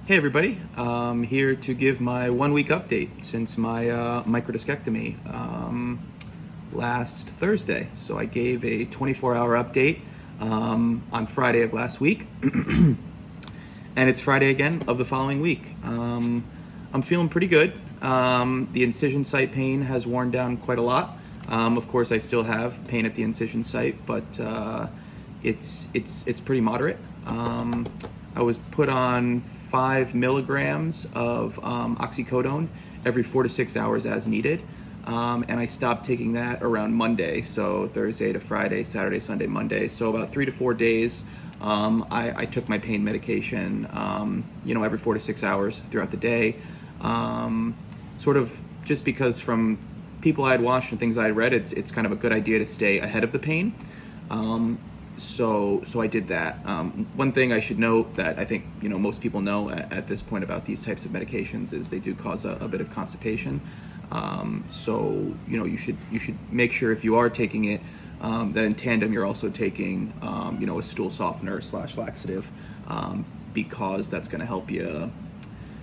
Hey everybody, I'm here to give my 1 week update since my microdiscectomy last Thursday. So I gave a 24-hour update on Friday of last week, and it's Friday again of the following week. I'm feeling pretty good. The incision site pain has worn down quite a lot. Of course, I still have pain at the incision site, but it's pretty moderate. I was put on 5 milligrams of oxycodone every 4 to 6 hours as needed, and I stopped taking that around Monday, so Thursday to Friday, Saturday, Sunday, Monday. So about 3 to 4 days, I took my pain medication, every 4 to 6 hours throughout the day, sort of just because from people I had watched and things I had read, it's kind of a good idea to stay ahead of the pain. So I did that. One thing I should note that I think most people know at this point about these types of medications is they do cause a bit of constipation. So you should make sure if you are taking it that in tandem you're also taking a stool softener / laxative, because that's going to help you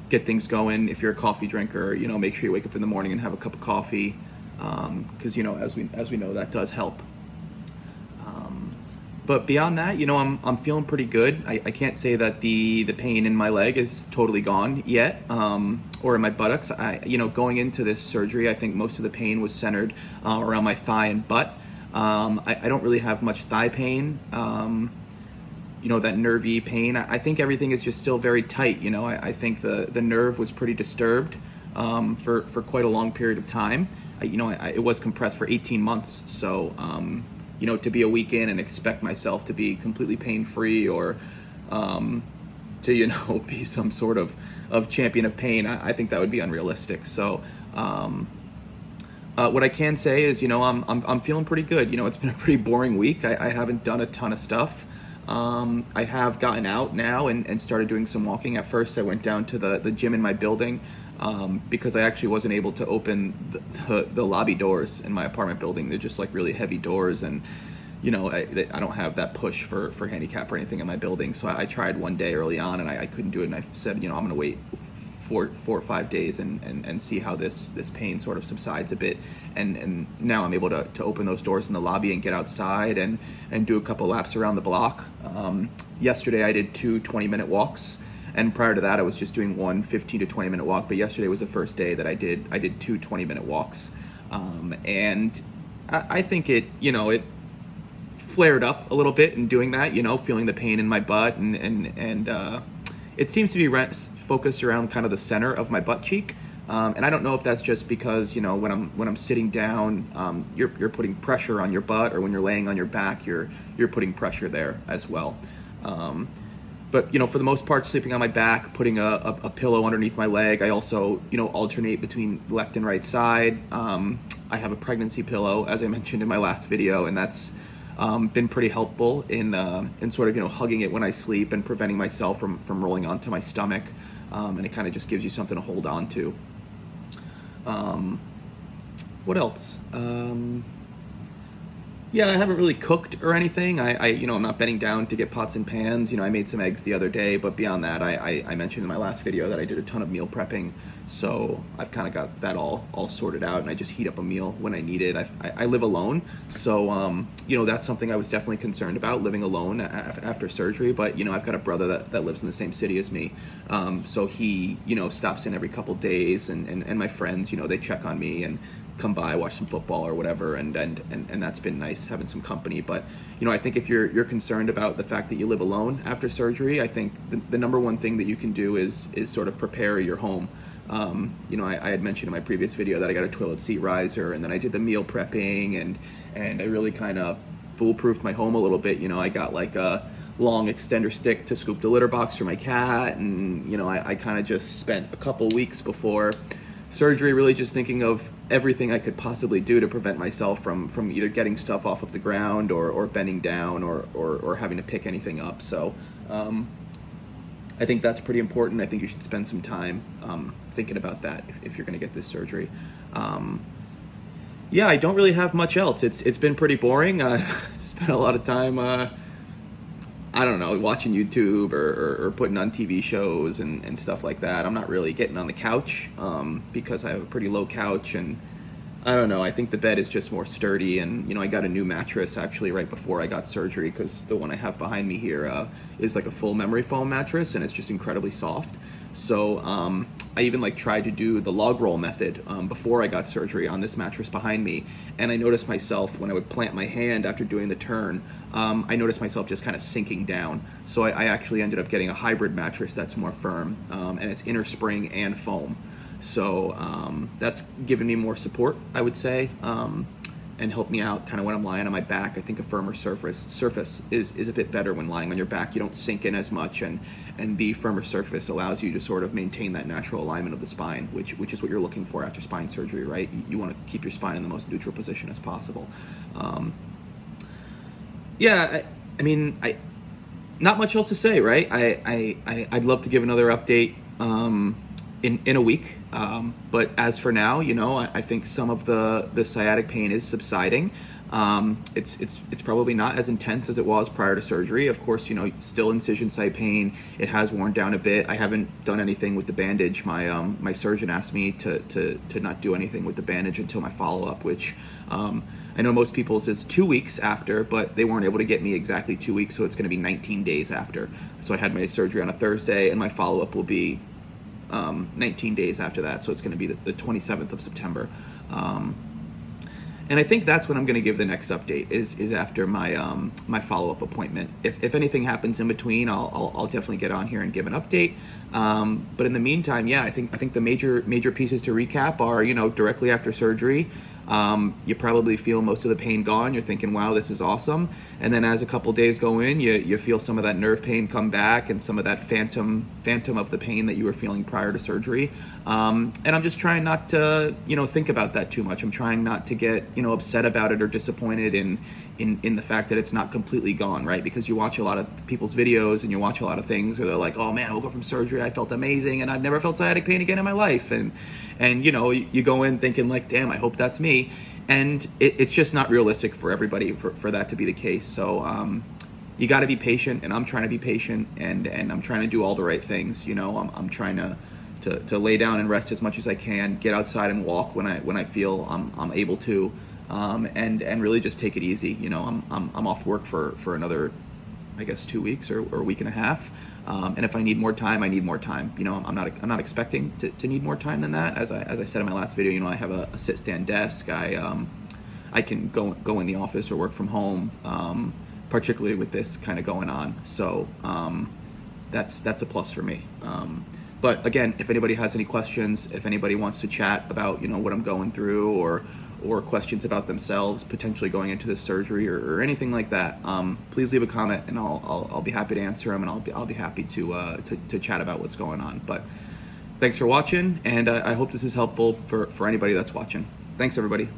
get things going. If you're a coffee drinker, make sure you wake up in the morning and have a cup of coffee, because as we know that does help. But beyond that, I'm feeling pretty good. I can't say that the pain in my leg is totally gone yet, or in my buttocks. Going into this surgery, I think most of the pain was centered around my thigh and butt. I don't really have much thigh pain. That nervy pain. I think everything is just still very tight. I think the nerve was pretty disturbed for quite a long period of time. It was compressed for 18 months, so. To be a week in and expect myself to be completely pain-free or to be some sort of champion of pain, I think that would be unrealistic. So what I can say is I'm feeling pretty good. It's been a pretty boring week. I haven't done a ton of stuff. I have gotten out now and started doing some walking. At first I went down to the gym in my building because I actually wasn't able to open the lobby doors in my apartment building. They're just like really heavy doors, and I don't have that push for handicap or anything in my building. So I tried one day early on and I couldn't do it, and I said I'm gonna wait 4 or 5 days and see how this pain sort of subsides a bit, and now I'm able to open those doors in the lobby and get outside and do a couple laps around the block. Yesterday I did 2 20-minute walks, and prior to that I was just doing one 15 to 20-minute walk, but yesterday was the first day that I did 2 20-minute walks, and I think it flared up a little bit in doing that, feeling the pain in my butt, and it seems to be focused around kind of the center of my butt cheek, and I don't know if that's just because when I'm sitting down, you're putting pressure on your butt, or when you're laying on your back, you're putting pressure there as well. But for the most part, sleeping on my back, putting a pillow underneath my leg. I also alternate between left and right side. I have a pregnancy pillow, as I mentioned in my last video, and that's been pretty helpful in sort of hugging it when I sleep and preventing myself from rolling onto my stomach, and it kind of just gives you something to hold on to. What else? Yeah, I haven't really cooked or anything. I'm not bending down to get pots and pans. I made some eggs the other day, but beyond that, I mentioned in my last video that I did a ton of meal prepping, so I've kind of got that all sorted out, and I just heat up a meal when I need it. I live alone, so that's something I was definitely concerned about, living alone after surgery. But I've got a brother that lives in the same city as me, so he stops in every couple days, and my friends they check on me and come by, watch some football or whatever, and that's been nice, having some company. But I think if you're concerned about the fact that you live alone after surgery, I think the number one thing that you can do is sort of prepare your home. I had mentioned in my previous video that I got a toilet seat riser, and then I did the meal prepping, and I really kind of foolproofed my home a little bit. I got like a long extender stick to scoop the litter box for my cat, and I kind of just spent a couple weeks before surgery really just thinking of everything I could possibly do to prevent myself from either getting stuff off of the ground or bending down or having to pick anything up. So I think that's pretty important. I think you should spend some time thinking about that if you're going to get this surgery. Yeah, I don't really have much else. It's been pretty boring. Spent a lot of time I don't know, watching YouTube or putting on TV shows and stuff like that. I'm not really getting on the couch because I have a pretty low couch, and I don't know, I think the bed is just more sturdy. And I got a new mattress actually right before I got surgery, because the one I have behind me here is like a full memory foam mattress, and it's just incredibly soft. So I even like tried to do the log roll method before I got surgery on this mattress behind me, and I noticed myself when I would plant my hand after doing the turn, I noticed myself just kind of sinking down. So I actually ended up getting a hybrid mattress that's more firm, and it's inner spring and foam. So that's given me more support, I would say, and helped me out kind of when I'm lying on my back. I think a firmer surface is a bit better when lying on your back. You don't sink in as much, and the firmer surface allows you to sort of maintain that natural alignment of the spine, which is what you're looking for after spine surgery, right? You want to keep your spine in the most neutral position as possible. Yeah, I mean, not much else to say, right? I'd love to give another update in a week, but as for now, I think some of the sciatic pain is subsiding. It's probably not as intense as it was prior to surgery. Of course, still incision site pain. It has worn down a bit. I haven't done anything with the bandage. My surgeon asked me to not do anything with the bandage until my follow-up, which I know most people's is 2 weeks after, but they weren't able to get me exactly 2 weeks, so it's going to be 19 days after. So I had my surgery on a Thursday, and my follow-up will be 19 days after that, so it's going to be the 27th of September. And I think that's when I'm going to give the next update is after my follow-up appointment. If anything happens in between, I'll definitely get on here and give an update. But in the meantime, yeah, I think the major pieces to recap are, directly after surgery, you probably feel most of the pain gone. You're thinking, wow, this is awesome. And then as a couple days go in, you feel some of that nerve pain come back and some of that phantom of the pain that you were feeling prior to surgery. And I'm just trying not to, think about that too much. I'm trying not to get, upset about it or disappointed in the fact that it's not completely gone, right? Because you watch a lot of people's videos and you watch a lot of things where they're like, oh man, I woke up from surgery, I felt amazing, and I've never felt sciatic pain again in my life. And you go in thinking like, damn, I hope that's me. And it's just not realistic for everybody for that to be the case. So you got to be patient, and I'm trying to be patient, and I'm trying to do all the right things. I'm trying to lay down and rest as much as I can, get outside and walk when I feel I'm able to, and really just take it easy. I'm off work for another, I guess, 2 weeks or a week and a half. And if I need more time, I need more time. I'm not expecting to need more time than that. As I said in my last video, I have a sit-stand desk. I can go in the office or work from home, particularly with this kind of going on. So that's a plus for me. But again, if anybody has any questions, if anybody wants to chat about what I'm going through, or questions about themselves potentially going into this surgery or anything like that, please leave a comment, and I'll be happy to answer them, and I'll be happy to chat about what's going on. But thanks for watching, and I hope this is helpful for anybody that's watching. Thanks, everybody.